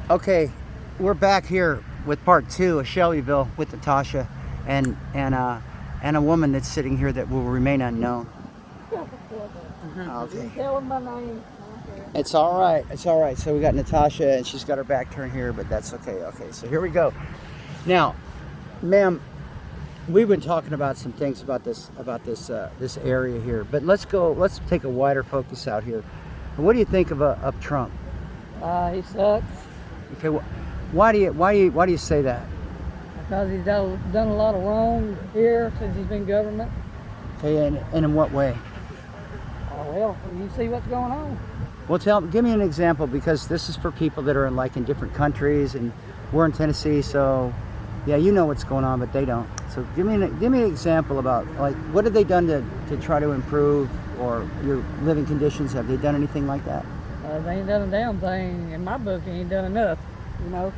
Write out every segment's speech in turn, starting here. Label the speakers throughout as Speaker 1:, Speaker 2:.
Speaker 1: Okay, we're back here with part 2 of Shelbyville with Natasha and a woman that's sitting here that will remain unknown. Okay.
Speaker 2: Tell them my name.
Speaker 1: It's all right. It's all right. So we got Natasha, and she's got her back turned here, but that's okay. Okay, so here we go. Now, ma'am, we've been talking about some things about this area here, but let's take a wider focus out here. What do you think of Trump?
Speaker 2: He sucks.
Speaker 1: Okay, why do you say that?
Speaker 2: Because he's done a lot of wrong here since he's been government.
Speaker 1: Okay, and in what way?
Speaker 2: Oh, well, you see what's going on.
Speaker 1: Well, give me an example, because this is for people that are in different countries, and we're in Tennessee, so yeah, you know what's going on, but they don't. So give me an example about what have they done to try to improve or your living conditions? Have they done anything like that?
Speaker 2: They ain't done a damn thing. In my book, he ain't done enough, you know.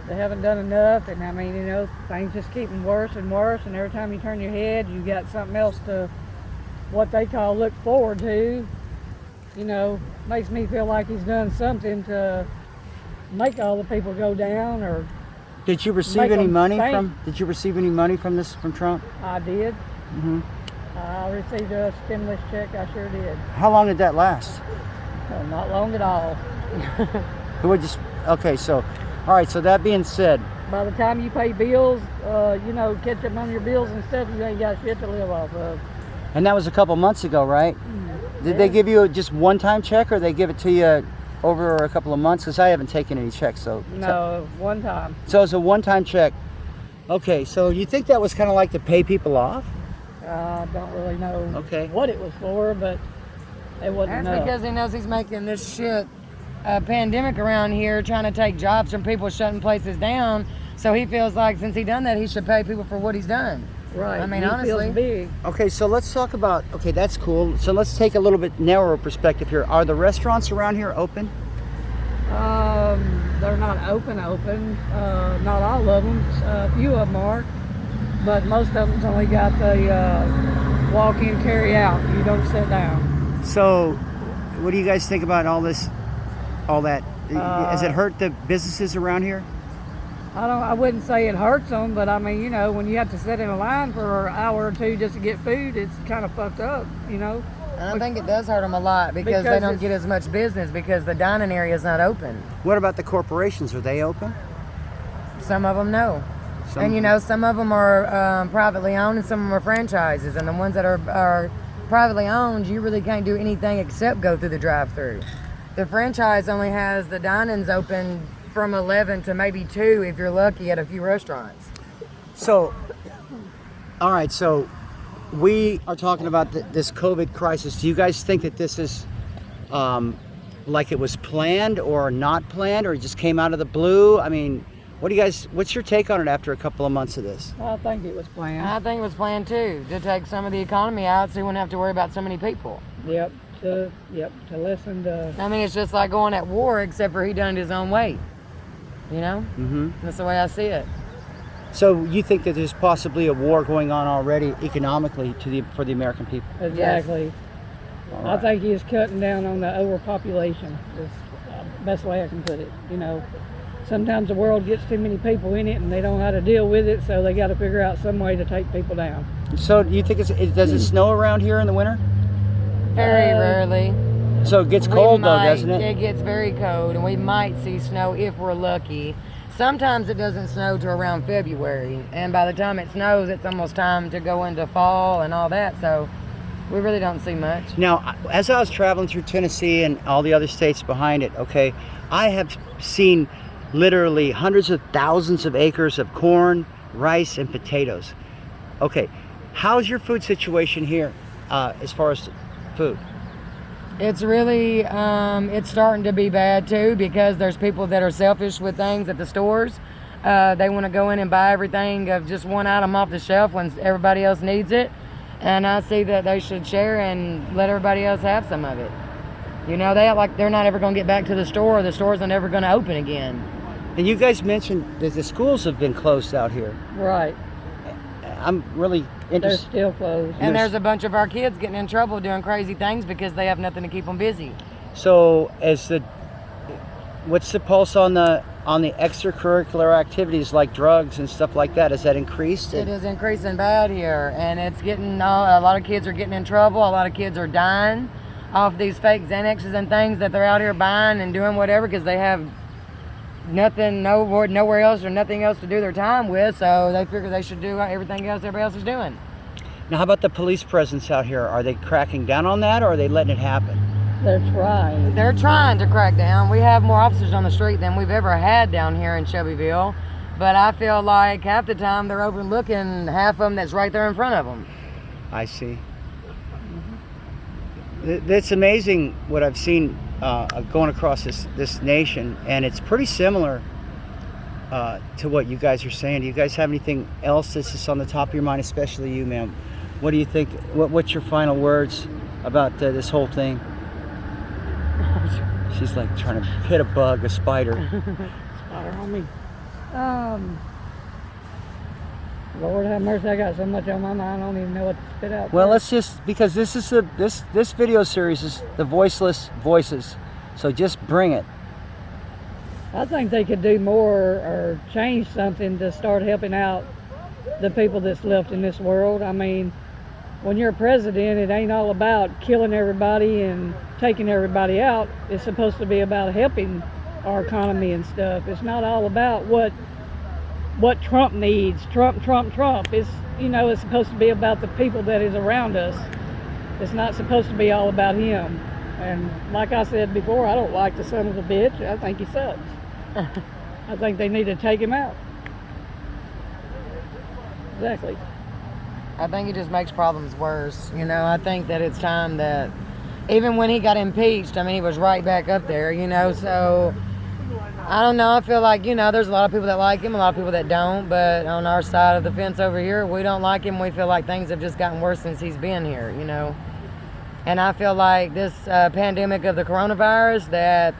Speaker 2: They haven't done enough, and I mean, things just keeping worse and worse, and every time you turn your head, you got something else to, what they call, look forward to. Makes me feel like he's done something to make all the people go down, or
Speaker 1: Did you receive any money from Trump?
Speaker 2: I did. I received a stimulus check. I sure did.
Speaker 1: How long did that last?
Speaker 2: Well, not long at all.
Speaker 1: Okay, so, all right, so that being said,
Speaker 2: By the time you pay bills, catch up on your bills and stuff, you ain't got shit to live off of.
Speaker 1: and that was a couple months ago, right? Did they give you just one-time check, or they give it to you over a couple of months? Because I haven't taken any checks, so.
Speaker 2: No, one time.
Speaker 1: So it's a one-time check. Okay, so you think that was kind of like to pay people off?
Speaker 2: I don't really know
Speaker 1: Okay.
Speaker 2: what it was for, but it wasn't
Speaker 3: That's
Speaker 2: enough.
Speaker 3: because he knows he's making this shit pandemic around here, trying to take jobs from people, shutting places down. So he feels like since he done that, he should pay people for what he's done.
Speaker 2: Right.
Speaker 3: I mean,
Speaker 2: he
Speaker 3: honestly.
Speaker 2: feels big.
Speaker 1: Okay, so let's talk about, okay, that's cool. So let's take a little bit narrower perspective here. Are the restaurants around here open?
Speaker 2: They're not open. Not all of them. A few of them are, but most of them's only got the walk-in, carry-out. You don't sit down.
Speaker 1: So what do you guys think about all that? Has it hurt the businesses around here?
Speaker 2: I wouldn't say it hurts them, but I mean, when you have to sit in a line for an hour or two just to get food, it's kind of fucked up,
Speaker 3: I think it does hurt them a lot because they don't get as much business because the dining area is not open.
Speaker 1: What about the corporations? Are they open?
Speaker 3: Some of them, no. And some of them are privately owned and some of them are franchises. And the ones that are privately owned, you really can't do anything except go through the drive-through. The franchise only has the dinings open from 11 to maybe 2 if you're lucky at a few restaurants.
Speaker 1: So, all right, so we are talking about this COVID crisis. Do you guys think that this is like it was planned or not planned, or it just came out of the blue? I mean, what's your take on it after a couple of months of this?
Speaker 2: I think it was planned.
Speaker 3: I think it was planned too, to take some of the economy out so you wouldn't have to worry about so many people.
Speaker 2: Yep, to listen to...
Speaker 3: I mean, it's just like going at war, except for he done it his own way. That's the way I see it.
Speaker 1: So you think that there's possibly a war going on already economically for the American people?
Speaker 2: Exactly.
Speaker 1: Yes. Right.
Speaker 2: I think he's cutting down on the overpopulation. Is the best way I can put it. Sometimes the world gets too many people in it and they don't know how to deal with it, so they got to figure out some way to take people down.
Speaker 1: So do you think does it snow around here in the winter?
Speaker 3: Very rarely.
Speaker 1: So it gets cold though, doesn't it?
Speaker 3: It gets very cold, and we might see snow if we're lucky. Sometimes it doesn't snow till around February, and by the time it snows, it's almost time to go into fall and all that, so we really don't see much.
Speaker 1: Now, as I was traveling through Tennessee and all the other states behind it, okay, I have seen literally hundreds of thousands of acres of corn, rice, and potatoes. Okay, how's your food situation here as far as food?
Speaker 3: It's really, it's starting to be bad too, because there's people that are selfish with things at the stores. They want to go in and buy everything of just one item off the shelf when everybody else needs it. And I see that they should share and let everybody else have some of it. They act like they're not ever going to get back to the store, or the store's never going to open again.
Speaker 1: And you guys mentioned that the schools have been closed out here.
Speaker 2: Right.
Speaker 1: I'm really interested.
Speaker 2: They're still closed.
Speaker 3: And there's a bunch of our kids getting in trouble doing crazy things because they have nothing to keep them busy.
Speaker 1: So as what's the pulse on the extracurricular activities like drugs and stuff like that? Has that increased?
Speaker 3: It is increasing bad here, and it's getting a lot of kids are getting in trouble. A lot of kids are dying off these fake Xanaxes and things that they're out here buying and doing whatever because they have nowhere else or nothing else to do their time with, so they figure they should do everything else everybody else is doing.
Speaker 1: Now, how about the police presence out here? Are they cracking down on that, or are they letting it happen?
Speaker 2: They're trying.
Speaker 3: They're trying to crack down. We have more officers on the street than we've ever had down here in Shelbyville, but I feel like half the time they're overlooking half of them that's right there in front of them.
Speaker 1: I see. It's amazing what I've seen going across this nation, and it's pretty similar to what you guys are saying. Do you guys have anything else that's just on the top of your mind, especially you, ma'am? What do you think? What's your final words about this whole thing? She's like trying to hit a bug, a spider.
Speaker 2: Spider on me. Lord have mercy, I got so much on my mind, I don't even know what to spit out.
Speaker 1: Well, let's just, because this is this video series is the voiceless voices, so just bring it.
Speaker 2: I think they could do more or change something to start helping out the people that's left in this world. I mean, when you're president, it ain't all about killing everybody and taking everybody out. It's supposed to be about helping our economy and stuff. It's not all about what Trump needs. Trump. It's, it's supposed to be about the people that is around us. It's not supposed to be all about him. And like I said before, I don't like the son of a bitch. I think he sucks. I think they need to take him out. Exactly.
Speaker 3: I think it just makes problems worse. I think that it's time that, even when he got impeached, I mean, he was right back up there, so I don't know. I feel like, there's a lot of people that like him, a lot of people that don't, but on our side of the fence over here, we don't like him. We feel like things have just gotten worse since he's been here, And I feel like this pandemic of the coronavirus, that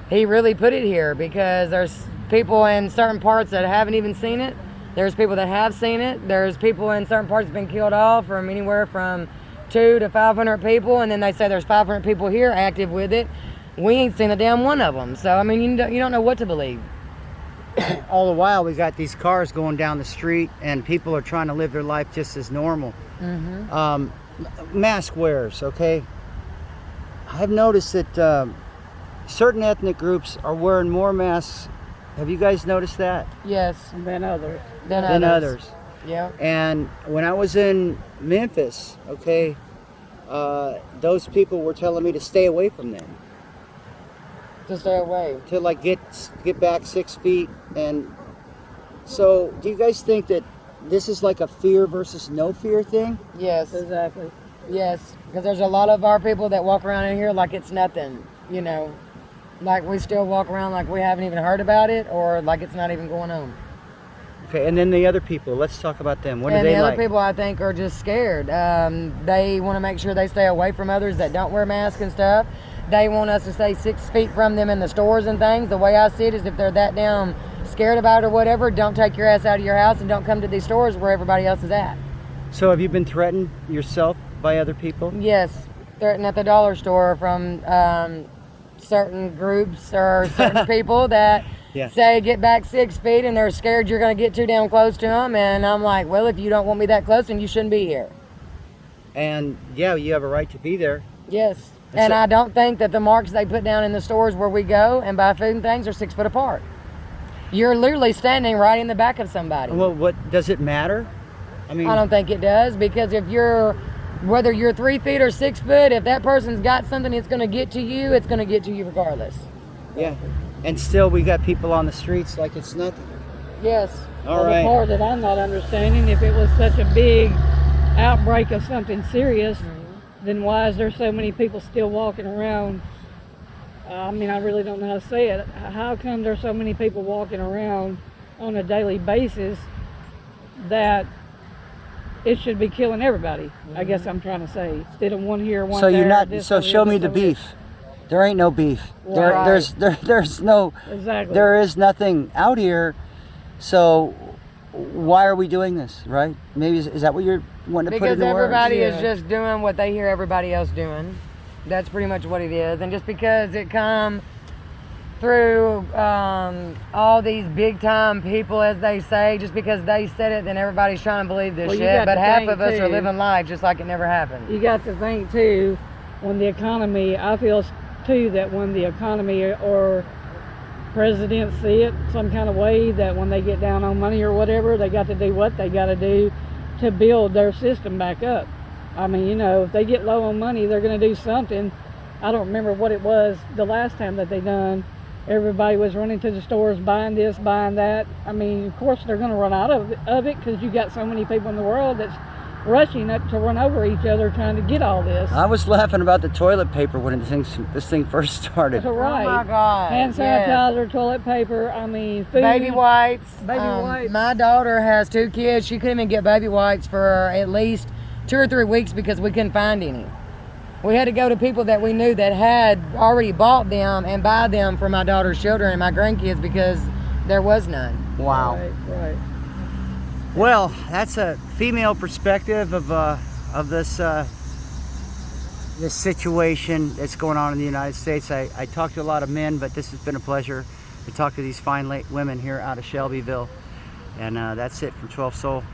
Speaker 3: he really put it here, because there's people in certain parts that haven't even seen it. There's people that have seen it. There's people in certain parts that have been killed off, from anywhere from 200 to 500 people, and then they say there's 500 people here active with it. We ain't seen a damn one of them. So, I mean, you don't know what to believe.
Speaker 1: All the while, we got these cars going down the street, and people are trying to live their life just as normal. Mask wearers, okay? I've noticed that certain ethnic groups are wearing more masks. Have you guys noticed that?
Speaker 3: Yes.
Speaker 2: Than others.
Speaker 1: Than others.
Speaker 3: Yeah.
Speaker 1: And when I was in Memphis, okay, those people were telling me to stay away from them.
Speaker 3: To stay away.
Speaker 1: To like get back 6 feet. And so, do you guys think that this is like a fear versus no fear thing?
Speaker 3: Yes.
Speaker 2: Exactly.
Speaker 3: Yes, because there's a lot of our people that walk around in here like it's nothing, Like we still walk around like we haven't even heard about it, or like it's not even going on.
Speaker 1: Okay, and then the other people, let's talk about them. What do they like?
Speaker 3: And the other people, I think, are just scared. They want to make sure they stay away from others that don't wear masks and stuff. They want us to stay 6 feet from them in the stores and things. The way I see it is, if they're that damn scared about it or whatever, don't take your ass out of your house and don't come to these stores where everybody else is at.
Speaker 1: So have you been threatened yourself by other people?
Speaker 3: Yes, threatened at the dollar store from certain groups or certain people that say get back 6 feet, and they're scared you're going to get too damn close to them. And I'm like, well, if you don't want me that close, then you shouldn't be here.
Speaker 1: And yeah, you have a right to be there.
Speaker 3: Yes. And I don't think that the marks they put down in the stores where we go and buy food and things are 6 foot apart. You're literally standing right in the back of somebody.
Speaker 1: Well, what does it matter? I mean,
Speaker 3: I don't think it does, because whether you're 3 feet or 6 foot, if that person's got something it's going to get to you, it's going to get to you regardless.
Speaker 1: Yeah. And still we got people on the streets like it's nothing.
Speaker 3: Yes.
Speaker 1: All right.
Speaker 2: The part that I'm not understanding, if it was such a big outbreak of something serious, then why is there so many people still walking around? I mean, I really don't know how to say it. How come there's so many people walking around on a daily basis that it should be killing everybody? I guess I'm trying to say, instead of one here, one
Speaker 1: so
Speaker 2: there.
Speaker 1: You're not. So show me the beef. There ain't no beef.
Speaker 2: Right.
Speaker 1: There's no.
Speaker 2: Exactly.
Speaker 1: There is nothing out here. So why are we doing this? Right? Maybe is that what you're wanting to put in the words?
Speaker 3: Because everybody is just doing what they hear everybody else doing. That's pretty much what it is. And just because it come through all these big time people, as they say. Just because they said it, then everybody's trying to believe this
Speaker 2: Well, you
Speaker 3: shit.
Speaker 2: got
Speaker 3: But
Speaker 2: to
Speaker 3: half
Speaker 2: think,
Speaker 3: of us are
Speaker 2: too.
Speaker 3: living life just like it never happened.
Speaker 2: You got to think too, when the economy, I feel too that when the economy or presidents see it some kind of way, that when they get down on money or whatever, they got to do what they got to do to build their system back up. I mean, you know, if they get low on money, they're going to do something. I don't remember what it was the last time that they done. Everybody was running to the stores, buying this, buying that. I mean, of course, they're going to run out of it because you got so many people in the world that's rushing up to run over each other trying to get all this.
Speaker 1: I was laughing about the toilet paper when this thing first started.
Speaker 2: So, right.
Speaker 3: Oh my God.
Speaker 2: Hand
Speaker 3: yes.
Speaker 2: sanitizer, toilet paper, I mean, food.
Speaker 3: Baby wipes.
Speaker 2: Baby wipes.
Speaker 3: My daughter has 2 kids. She couldn't even get baby wipes for at least 2 or 3 weeks because we couldn't find any. We had to go to people that we knew that had already bought them and buy them for my daughter's children and my grandkids because there was none.
Speaker 1: Wow.
Speaker 2: Right.
Speaker 1: Well, that's a female perspective of this this situation that's going on in the United States. I talked to a lot of men, but this has been a pleasure to talk to these fine women here out of Shelbyville. And that's it from 12 Soul.